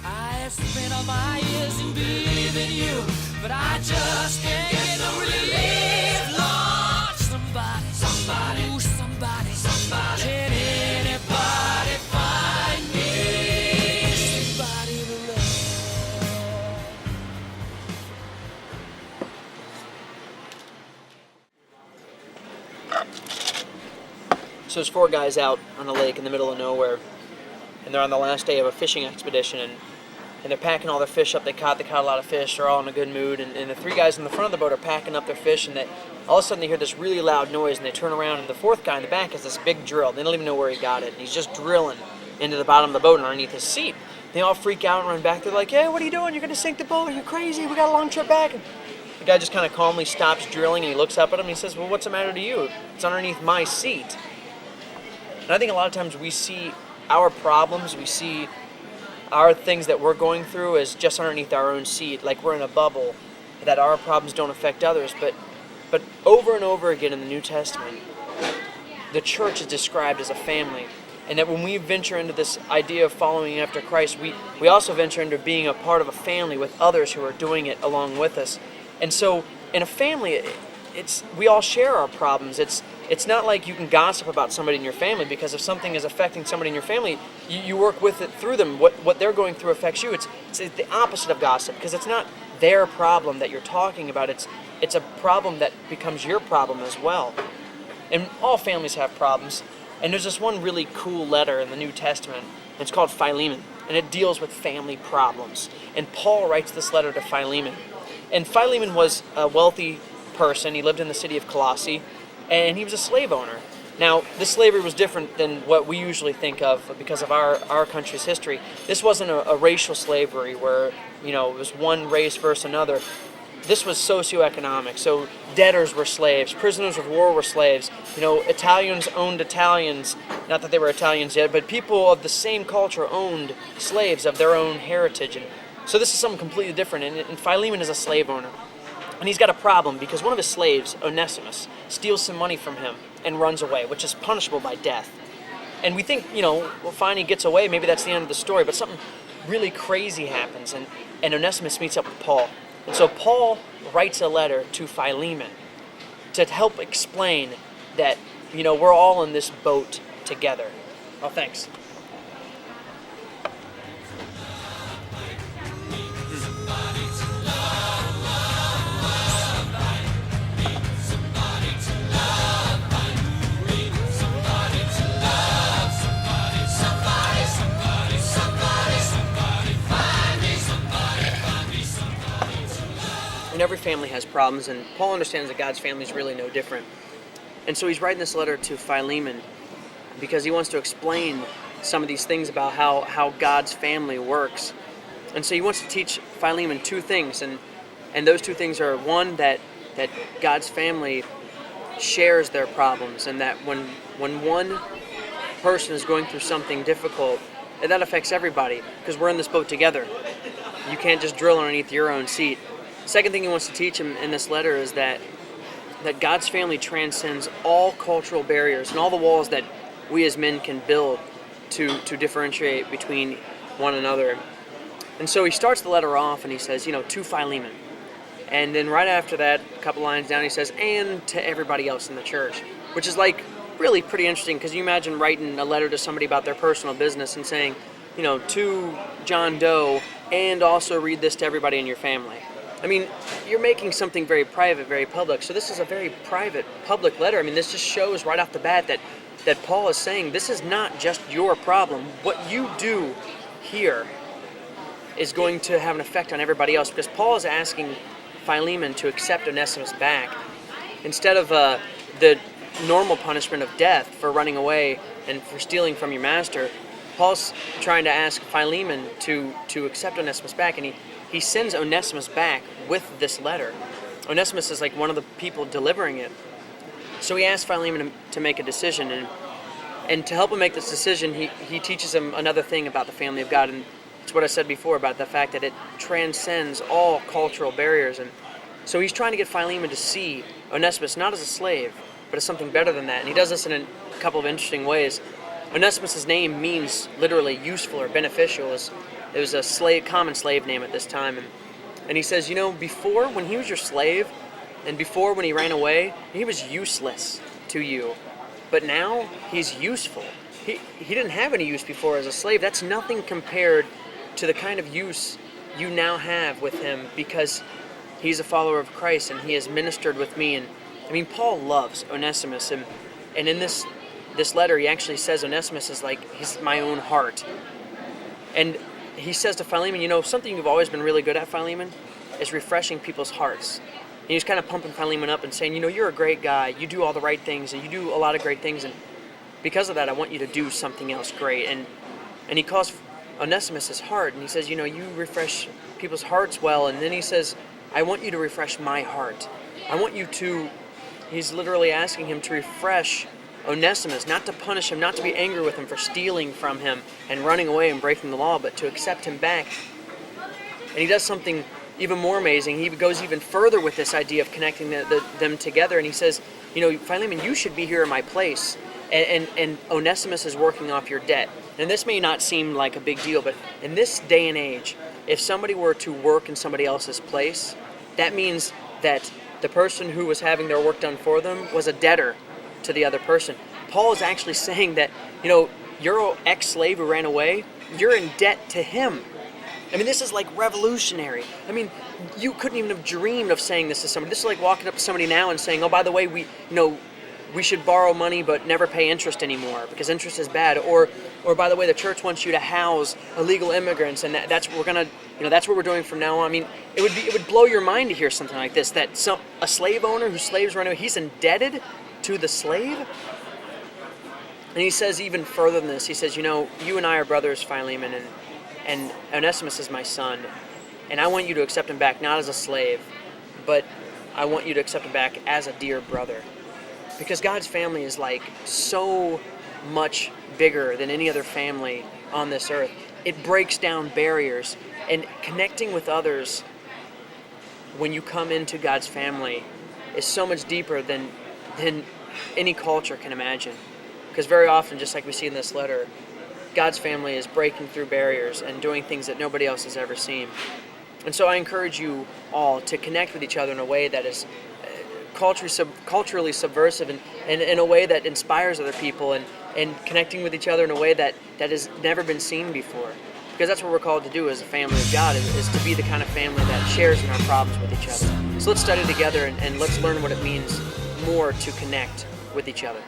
I spent all my years in believing you, but I just can't get no relief. Lord, somebody, ooh, somebody, can anybody find me somebody to love? So there's four guys out on a lake in the middle of nowhere, and they're on the last day of a fishing expedition, and they're packing all their fish up. They caught a lot of fish. They're all in a good mood, and the three guys in the front of the boat are packing up their fish, and all of a sudden they hear this really loud noise, and they turn around, and the fourth guy in the back has this big drill. They don't even know where he got it, and he's just drilling into the bottom of the boat and underneath his seat. They all freak out and run back. They're like, "Hey, what are you doing? You're going to sink the boat. Are you crazy? We got a long trip back." And the guy just kind of calmly stops drilling, and he looks up at him, and he says, "Well, what's the matter to you? It's underneath my seat." And I think a lot of times we see our problems, we see our things that we're going through as just underneath our own seat, like we're in a bubble, that our problems don't affect others. But over and over again in the New Testament, the church is described as a family. And that when we venture into this idea of following after Christ, we also venture into being a part of a family with others who are doing it along with us. And so in a family, we all share our problems. It's not like you can gossip about somebody in your family, because if something is affecting somebody in your family, you work with it through them. What they're going through affects you. It's the opposite of gossip, because it's not their problem that you're talking about. It's a problem that becomes your problem as well. And all families have problems. And there's this one really cool letter in the New Testament. And it's called Philemon, and it deals with family problems. And Paul writes this letter to Philemon. And Philemon was a wealthy person. He lived in the city of Colossae, and he was a slave owner. Now, this slavery was different than what we usually think of because of our country's history. This wasn't a racial slavery where, it was one race versus another. This was socioeconomic. So debtors were slaves, prisoners of war were slaves. Italians owned Italians. Not that they were Italians yet, but people of the same culture owned slaves of their own heritage. And so this is something completely different. And Philemon is a slave owner. And he's got a problem because one of his slaves, Onesimus, steals some money from him and runs away, which is punishable by death. And we think, well, fine, he gets away, maybe that's the end of the story, but something really crazy happens, and Onesimus meets up with Paul. And so Paul writes a letter to Philemon to help explain that, we're all in this boat together. Oh, thanks. And every family has problems, and Paul understands that God's family is really no different. And so he's writing this letter to Philemon because he wants to explain some of these things about how God's family works. And so he wants to teach Philemon two things, and those two things are, one, that God's family shares their problems, and that when one person is going through something difficult, that affects everybody, because we're in this boat together. You can't just drill underneath your own seat. Second thing he wants to teach him in this letter is that God's family transcends all cultural barriers and all the walls that we as men can build to differentiate between one another. And so he starts the letter off and he says, to Philemon. And then right after that, a couple lines down, he says, and to everybody else in the church, which is really pretty interesting, because you imagine writing a letter to somebody about their personal business and saying, to John Doe, and also read this to everybody in your family. I mean, you're making something very private, very public. So this is a very private, public letter. I mean, this just shows right off the bat that Paul is saying this is not just your problem. What you do here is going to have an effect on everybody else, because Paul is asking Philemon to accept Onesimus back instead of the normal punishment of death for running away and for stealing from your master. Paul's trying to ask Philemon to accept Onesimus back, and he sends Onesimus back with this letter. Onesimus is like one of the people delivering it. So he asks Philemon to make a decision, and to help him make this decision, he teaches him another thing about the family of God, and it's what I said before about the fact that it transcends all cultural barriers. And so he's trying to get Philemon to see Onesimus not as a slave, but as something better than that. And he does this in a couple of interesting ways. Onesimus' name means literally useful or beneficial. It was a common slave name at this time. And he says, before, when he was your slave, and before when he ran away, he was useless to you. But now he's useful. He didn't have any use before as a slave. That's nothing compared to the kind of use you now have with him, because he's a follower of Christ and he has ministered with me. And Paul loves Onesimus, and in this letter he actually says Onesimus is like, he's my own heart. And he says to Philemon, something you've always been really good at, Philemon, is refreshing people's hearts. And he's kind of pumping Philemon up and saying, you're a great guy, you do all the right things, and you do a lot of great things, and because of that I want you to do something else great. And he calls Onesimus his heart, and he says, you refresh people's hearts well. And then he says, I want you to refresh my heart. I want you to, he's literally asking him to refresh Onesimus, not to punish him, not to be angry with him for stealing from him and running away and breaking the law, but to accept him back. And he does something even more amazing. He goes even further with this idea of connecting them together, and he says, Philemon, you should be here in my place, and Onesimus is working off your debt. And this may not seem like a big deal, but in this day and age, if somebody were to work in somebody else's place, that means that the person who was having their work done for them was a debtor to the other person. Paul is actually saying that, your ex-slave who ran away, you're in debt to him. This is like revolutionary. You couldn't even have dreamed of saying this to somebody. This is like walking up to somebody now and saying, oh, by the way, we should borrow money but never pay interest anymore because interest is bad. Or by the way, the church wants you to house illegal immigrants, and that's what that's what we're doing from now on. It would blow your mind to hear something like this, that a slave owner whose slaves run away, he's indebted to the slave. And he says even further than this, he says, you and I are brothers, Philemon, and Onesimus is my son, and I want you to accept him back not as a slave, but I want you to accept him back as a dear brother. Because God's family is like so much bigger than any other family on this earth. It breaks down barriers, and connecting with others when you come into God's family is so much deeper than any culture can imagine. Because very often, just like we see in this letter, God's family is breaking through barriers and doing things that nobody else has ever seen. And so I encourage you all to connect with each other in a way that is culturally subversive, and in a way that inspires other people, and connecting with each other in a way that has never been seen before. Because that's what we're called to do as a family of God, is to be the kind of family that shares in our problems with each other. So let's study together and let's learn what it means more to connect with each other.